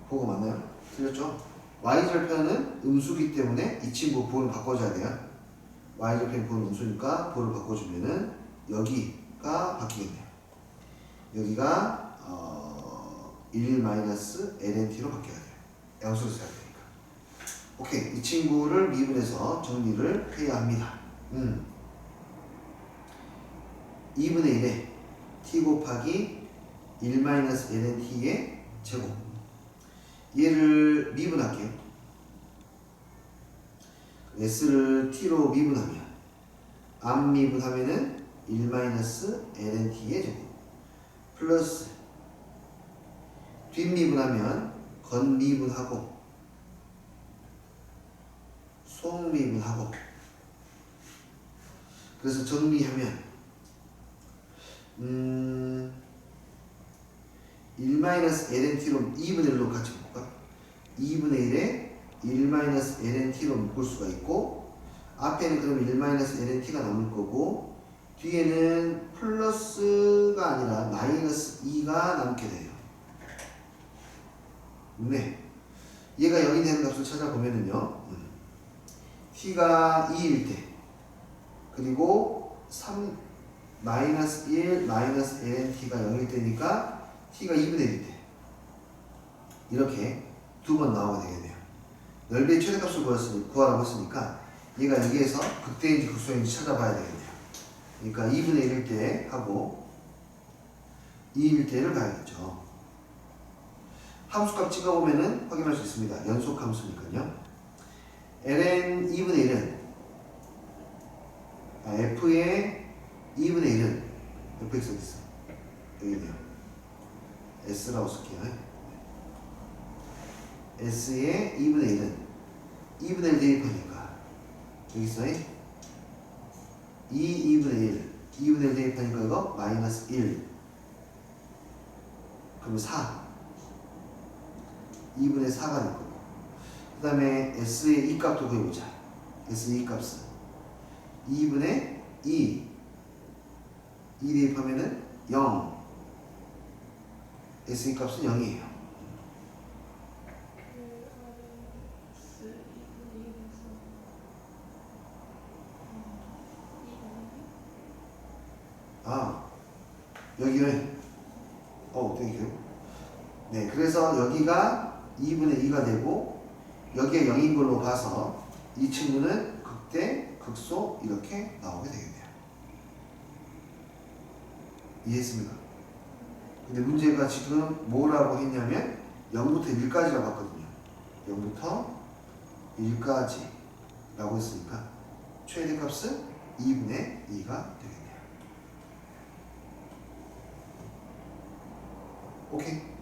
보고 맞나요? 틀렸죠? y절편은 음수기 때문에 이 친구 부호를 바꿔줘야 돼요. y절편 부호는 음수니까 부호를 바꿔주면은 여기가 바뀌겠네요. 여기가 1-lnt로 바뀌어야 돼요. 양수를 써야 되니까. 오케이, 이 친구를 미분해서 정리를 해야 합니다. 2분의 1에 t 곱하기 1-lnt의 제곱. 얘를 미분할게요. s를 t로 미분하면 앞 미분하면은 1-lnt의 제곱 플러스 뒷 미분하면 건 미분하고 속 미분하고, 그래서 정리하면 1-lnt로 2분의 1로 같이 묶을까? 2분의 1에 1-lnt로 묶을 수가 있고, 앞에는 그럼 1-lnt가 남을 거고, 뒤에는 플러스가 아니라 마이너스 2가 남게 돼요. 네. 얘가 0이 되는 값을 찾아보면은요, t가 2일 때, 그리고 마이너스 1 마이너스 lnt가 0일 때니까 t가 2분의 1일 때, 이렇게 두 번 나오게 되겠네요. 넓이의 최대값을 구하라고 했으니까 얘가 여기에서 극대인지 극소인지 찾아봐야 되겠네요. 그러니까 2분의 1일 때 하고 2일 때를 봐야겠죠. 함수값 찍어보면은 확인할 수 있습니다. 연속 함수니까요. ln 2분의 1은 f의 2분의 1은 fx 어디 있어? 여기 있네요. s라고 쓸게요. s의 2분의 1은 2분의 1 대입하니까 여기 있어. 2분의 1 2분의 1 대입하니까 이거 마이너스 1, 그럼 4 2분의 4가 될 거고, 그 다음에 s의 이 값도 구해보자. s의 이 값은 2분의 2 대입하면은 0, s의 값은 0이에요. 아, 여기는 어떻게 해요? 네, 그래서 여기가 2분의 2가 되고 여기에 0인 걸로 봐서 이 친구는 극대, 극소 이렇게 나오게 되겠네요. 이해했습니까? 근데 문제가 지금 뭐라고 했냐면 0부터 1까지라고 봤거든요. 0부터 1까지 라고 했으니까 최대값은 2분의 2가 되겠네요. 오케이.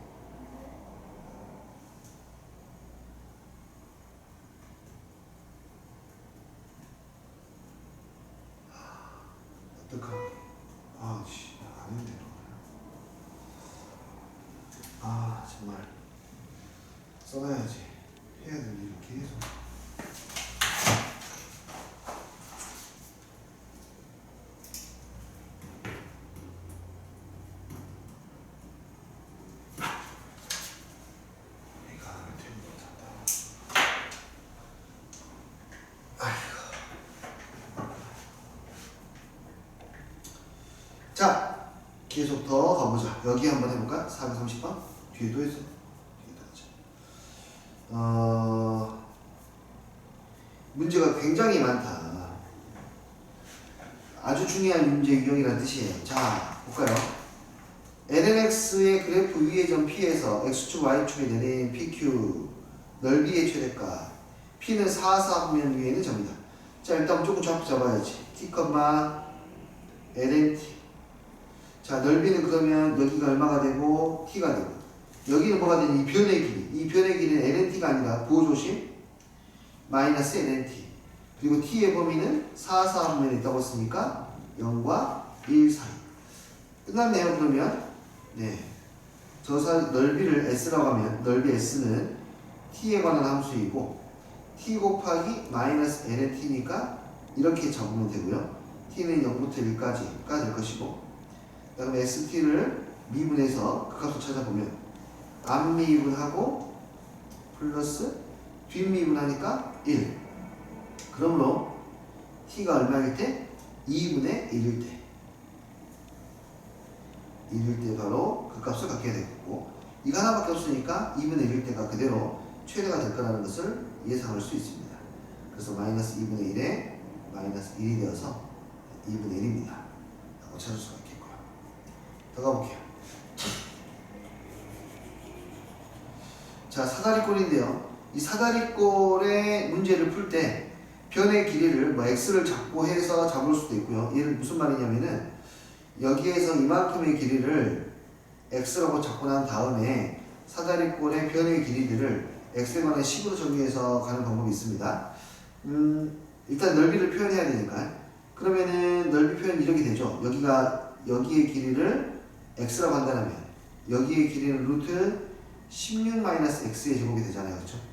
어떡하? 아씨, 안 했네. 아 정말 써놔야지. 해야 될 일을 계속. 계속 더 가보자. 여기 한번 해볼까? 430번 뒤에 또 있어. 뒤에다 하자. 문제가 굉장히 많다. 아주 중요한 문제 유형이라는 뜻이에요. 자, 볼까요? lnx의 그래프 위의 점 P에서 x축, y축에 내린 PQ 넓이의 최대값 P는 4, 4면 위에 있는 점이다. 자, 일단 조금 좌표 잡아야지. T, ln t. 자, 넓이는 그러면 여기가 얼마가 되고 T가 되고 여기는 뭐가 되니? 이 변의 길이. 이 변의 길이는 lnt가 아니라 보조심 마이너스 lnt. 그리고 t의 범위는 4, 4분면에 있다고 했으니까 0과 1 사이. 끝났네요. 그러면 네, 저 넓이를 s라고 하면 넓이 s는 t에 관한 함수이고 t 곱하기 마이너스 lnt니까 이렇게 적으면 되고요. t는 0부터 1까지가 될 것이고 그 다음에 st를 미분해서 그 값을 찾아보면 앞미분하고 플러스 뒷미분하니까 1. 그러므로 t가 얼마일 때? 2분의 1일 때. 1일 때 바로 그 값을 갖게 되겠고 이거 하나밖에 없으니까 2분의 1일 때가 그대로 최대가 될 거라는 것을 예상할 수 있습니다. 그래서 마이너스 2분의 1에 마이너스 1이 되어서 2분의 1입니다. 라고 찾을 수가 있겠고요. 더 가볼게요. 자, 사다리꼴인데요. 이 사다리꼴의 문제를 풀 때 변의 길이를 뭐 x를 잡고 해서 잡을 수도 있고요. 얘는 무슨 말이냐면은 여기에서 이만큼의 길이를 x라고 잡고 난 다음에 사다리꼴의 변의 길이들을 x에 관한 식으로 정리해서 가는 방법이 있습니다. 일단 넓이를 표현해야 되니까 그러면은 넓이 표현이 이렇게 되죠. 여기의 길이를 x라고 한다면 여기의 길이는 루트 16-x의 제곱이 되잖아요. 그렇죠?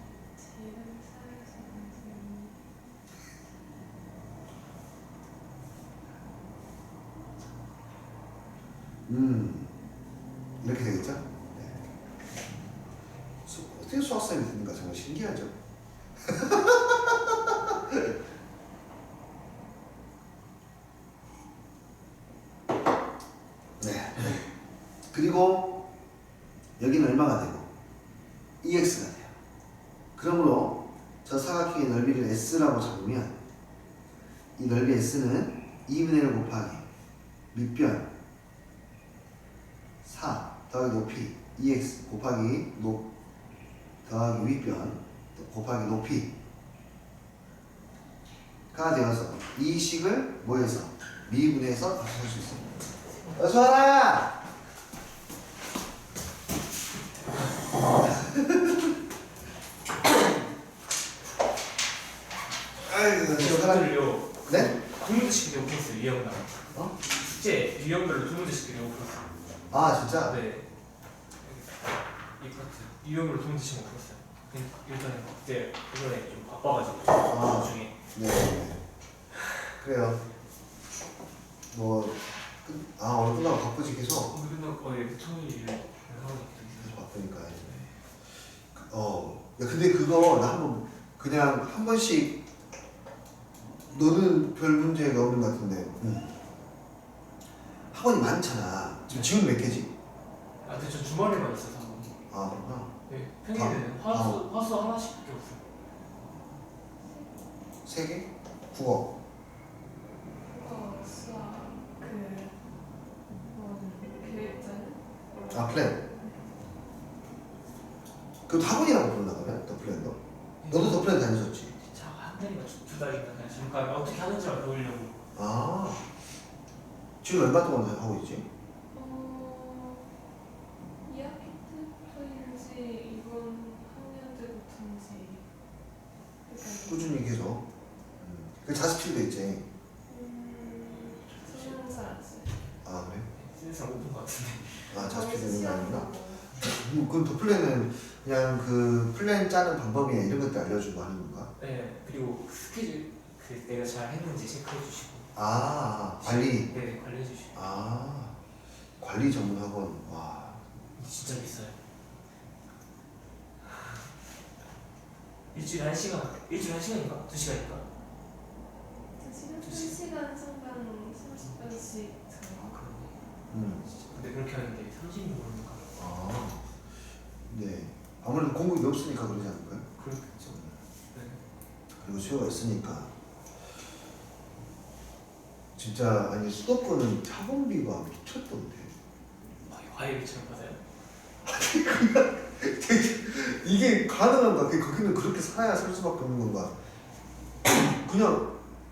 이렇게 되겠죠? 네. 어떻게 수학생이 됩니까? 정말 신기하죠? 네. 그리고 여기는 얼마가 되고 2x가 돼요. 그러므로 저 사각형의 넓이를 s라고 잡으면 이 넓이 s는 2분의 1 곱하기 밑변 4 더하기 높이 2x 곱하기 더하기 윗변 곱하기 높이가 되어서 이 식을 뭐해서 미분해서 다시 할 수 있습니다. 어서와라! 아이고, 이것들을요. 네? 두 문제씩 이렇게 풀었어요. 유형별. 숙제 유형별로 두 문제씩 이렇게 풀었어요. 아, 진짜? 네. 이 파트 유형별로 두 문제씩 풀었어요. 일단은 그때 이번에 좀 바빠가지고 중에. 네. 그래요. 오늘 끝나고 바쁘지 계속? 오늘 끝나고 토요일 하고 있어요. 바쁘니까. 야, 근데 그거 나 한번 그냥 한 번씩 너는 별 문제가 없는 것 같은데 학원이 많잖아. 지금 몇 개지? 근데 저 주말에만 있어서. 아, 그렇구나. 네. 평일에는 화수 하나씩밖에 없어요. 3개? 국어. 수학 계획자는 아, 플랜. 그 학원이라고 부르나 보네. 더 플랜도. 너도 더 플랜 다녔었지? 진짜 한 달인가 두 달인가 그냥 잠깐 어떻게 하는지만 배우려고. 아, 지금 얼마 동안 하고 있지? 2학기 때부터인지 이번 학년 때부터인지 꾸준히 계속. 그 자습실도 있지. 저는 잘 안 써요. 아, 그래? 세상 오픈 것 같은데. 아, 자습실 거기서 되는 게 시험 아닌가? 보고. 그럼 더 플랜은 그냥 그 플랜 짜는 방법이나 이런 것들 알려주고 하는 건가? 네. 그리고 스케줄 내가 잘 했는지 체크해 주시고. 아, 관리. 네, 관리해 주시고. 아, 관리 전문 학원. 와. 진짜 비싸요. 일주일에 1시간인가? 2시간인가? 1시간 상당 30분씩 들어. 음. 아무래도 공급이 없으니까 그러지 않을까요? 그렇겠죠. 네. 그리고 수요가 있으니까 진짜 아니 수도권은 학원비가 미쳤던데. 과외 처음 받아요? 이게 가능한가? 거기는 그렇게 살아야 살 수밖에 없는 건가?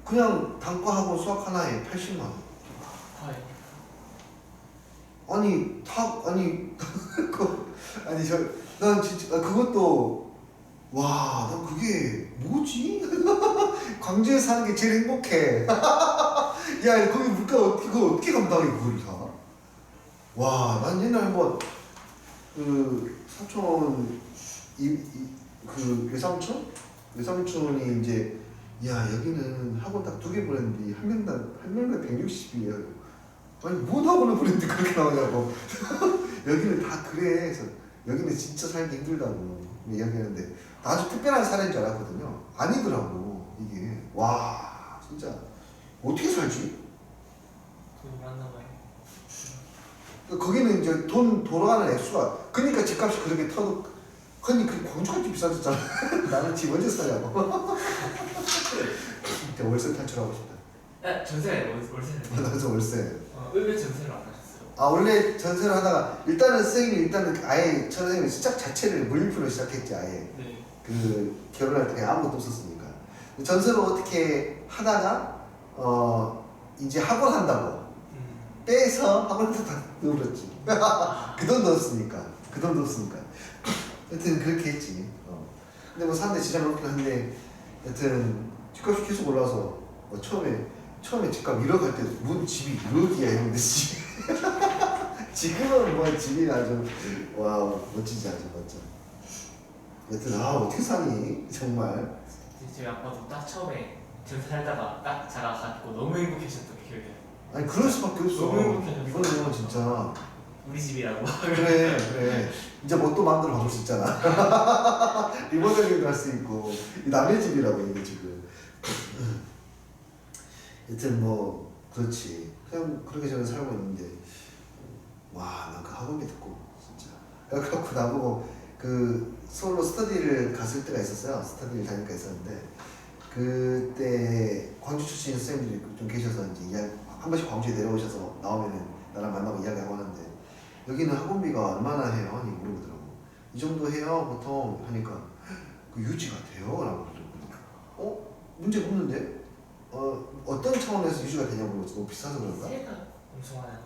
그냥 단과학원 수학 하나에 80만 원. 과외. 난 진짜 그것도 와, 난 그게 뭐지? 광주에 사는 게 제일 행복해. 야, 거기 물가 그거 어떻게 감당해 그걸 다? 와, 난 옛날에 한번 그 사촌 그 외삼촌이 이제 야 여기는 학원 딱 2개 보냈는데 한 명당 160이에요. 아니 뭔 학원을 보냈는데 그렇게 나오냐고. 여기는 다 그래. 그래서 여기는 진짜 살기 힘들다고 이야기하는데 아주 특별한 사례인 줄 알았거든요. 아니더라고 이게. 와 진짜 어떻게 살지? 돈이 많나 봐요. 거기는 이제 돈 돌아가는 액수가 그러니까 집값이 그렇게 터도 아니 그 광주같이 비싸졌잖아. 나는 집 언제 사냐고. 진짜 월세 탈출하고 싶다. 전세 월세를. 나도 월세. 왜 전세를 안 하셨어요? 아 원래 전세를 하다가 일단은 선생님이 일단은 아예 선생님이 시작 자체를 물리프로 시작했지 아예. 네. 그 결혼할 때 그냥 아무것도 없었으니까 전세로 어떻게 하다가 이제 학원 한다고 빼서 학원에서 다 넣어버렸지. 그 돈 넣었으니까 여튼 그렇게 했지. 근데 뭐 사는데 진짜 그렇긴 한데 여튼 집값이 계속 올라서 뭐 처음에 집값 1억 할 때 뭔 집이 1억이야 했는데 지금은 뭐 집이 아주 와 멋지지 아주 멋져. 여튼 어떻게 사니 정말. 저희 아빠도 딱 처음에 전세 살다가 딱 자라가지고 너무 행복해졌던 게 기억이 나요. 아니 그럴 수밖에 없어. 너무 행복해졌어. 이거는 진짜 우리 집이라고. 그래 이제 뭐 또 마음대로 바꿀 수 있잖아. 리모델링도 할 수 있고 남의 집이라고 이게 지금. 여튼 뭐 그렇지 그냥 그렇게 저는 살고 있는데 와 난 그 학원비 듣고 진짜 그래갖고 나보고 그 서울로 스터디를 갔을 때가 있었어요. 스터디를 다닐 때가 있었는데 그때 광주 출신 선생님들이 좀 계셔서 이제 한 번씩 광주에 내려오셔서 나오면은 나랑 만나고 이야기하고 하는데 여기는 학원비가 얼마나 해요? 하니 물어보더라고. 이 정도 해요 보통 하니까 그 유지가 돼요? 라고 그러더라고요. 문제가 없는데? 어떤 차원에서 유지가 되냐고 물어봤어. 너무 비싸서 그런가? 세가 엄청 많아요.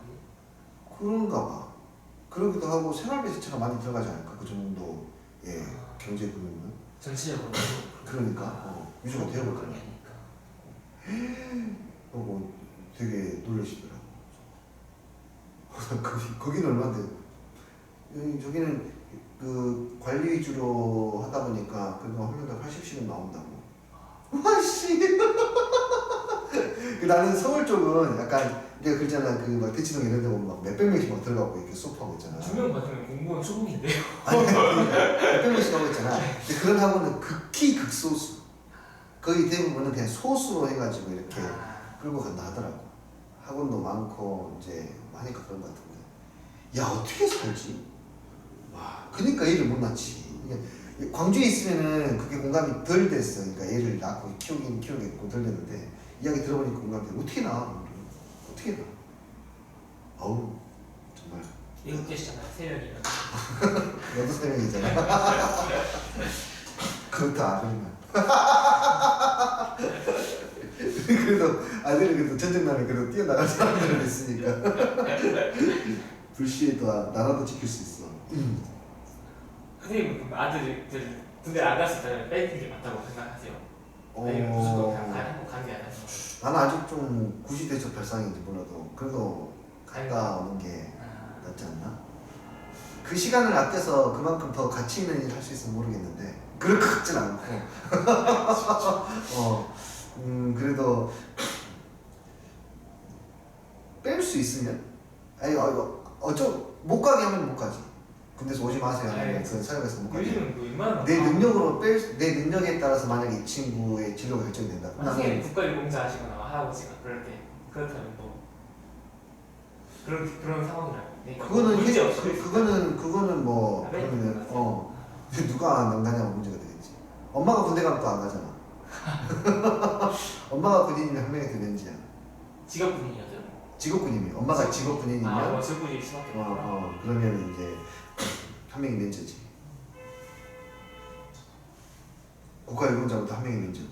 그런가 봐. 그러기도 하고 생활비 자체가 많이 들어가지 않을까? 그 정도 예 경제 금융은. 전체적으로. 그러니까 유지가 되어 그런 볼까요? 게 아니니까. 되게 놀라시더라고. 거기는 얼마인데? 저기는 그 관리 위주로 하다 보니까 그래도 한 명당 80씩은 나온다고. 와씨. 나는 서울 쪽은 약간 이제 그러잖아 그 막 대치동 이런 데 보면 막 몇백 명씩 막 들어가고 이렇게 수업하고 있잖아. 2명 받으면 공무원 초봉인데요. 아니 몇백 명씩 하고 있잖아. 근데 그런 학원은 극히 극소수. 거의 대부분은 그냥 소수로 해가지고 이렇게 끌고 간다 하더라고. 학원도 많고 이제 하니까 그런 것 같은데. 야 어떻게 살지? 와 그러니까 애를 못 낳지. 광주에 있으면은 그게 공감이 덜 됐어. 그러니까 애를 낳고 키우겠고 덜 됐는데 이야기 들어보니까 공감이 돼. 어떻게 낳아? 어떻게 낳아? 어우 정말. 7개시잖아요. 3명이면. 너도 3명이잖아. 그것도 아들만. 그래도 아들은 그래도 전쟁나면 그래도 뛰어나갈 사람들은 있으니까. 불시에도 나라도 지킬 수 있어. 선생님은 그럼 아들들 군대 안 갔을 때는 빼는 게 맞다고 생각하세요? 아니면 무조건 그냥 가는 게 아니라서? 나는 아직 좀 구시대적 발상인지 몰라도 그래도 갔다 오는 게 낫지 않나? 그 시간을 아껴서 그만큼 더 가치 있는 일을 할 수 있으면 모르겠는데 그럴 것 같진 않고. 그래도 뺄 수 있으면 아니 못 가게 하면 못 가지. 군대에서 오지 마세요 하면 그 사역에서 못 가게. 요즘은 뭐 웬만하면 내 능력에 따라서 만약에 이 친구의 진로가 결정된다. 선생님 국가유공자 하시거나 할아버지가 그럴 때 그렇다면 뭐 그런 상황이라고. 그러니까 그거는 문제 없어. 그거는 뭐 아, 네. 그러면 근데 누가 안 가냐고 문제가 되겠지. 엄마가 군대 가면 또 안 가잖아. 엄마가 군인이면 한 명이 되는지야. 직업 군인이었어요? 직업군이면 엄마가 직업군인이면 아, 직업군일 수밖에 없구나. 그러면 이제 한 명이 면제지. 국가유공자부터 한 명이 면제고.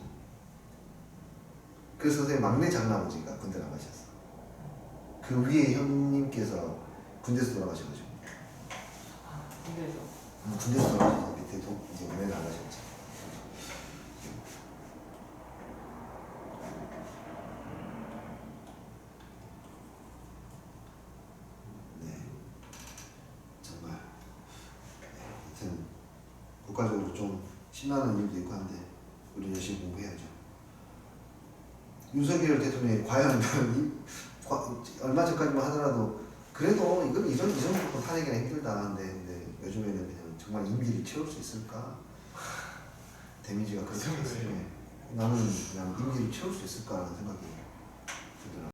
그래서 선생님 막내 장남아버지가 군대 나가셨어. 그 위에 형님께서 군대에서 돌아가셔가지고. 군대에서. 군대에서 돌아가셔서 밑에 이제 왜 나가셨지. 네, 정말 하여튼 국가적으로 좀 신나는 일도 있고 한데 우리 열심히 공부해야죠. 윤석열 대통령이 과연 얼마 전까지만 하더라도 그래도 이건 이전 정도 탄핵이나 힘들다 하는데 근데 요즘에는 그냥 정말 임기를 채울 수 있을까? 데미지가 그렇게 있으면 나는 그냥 임기를 채울 수 있을까라는 생각이 들더라고요.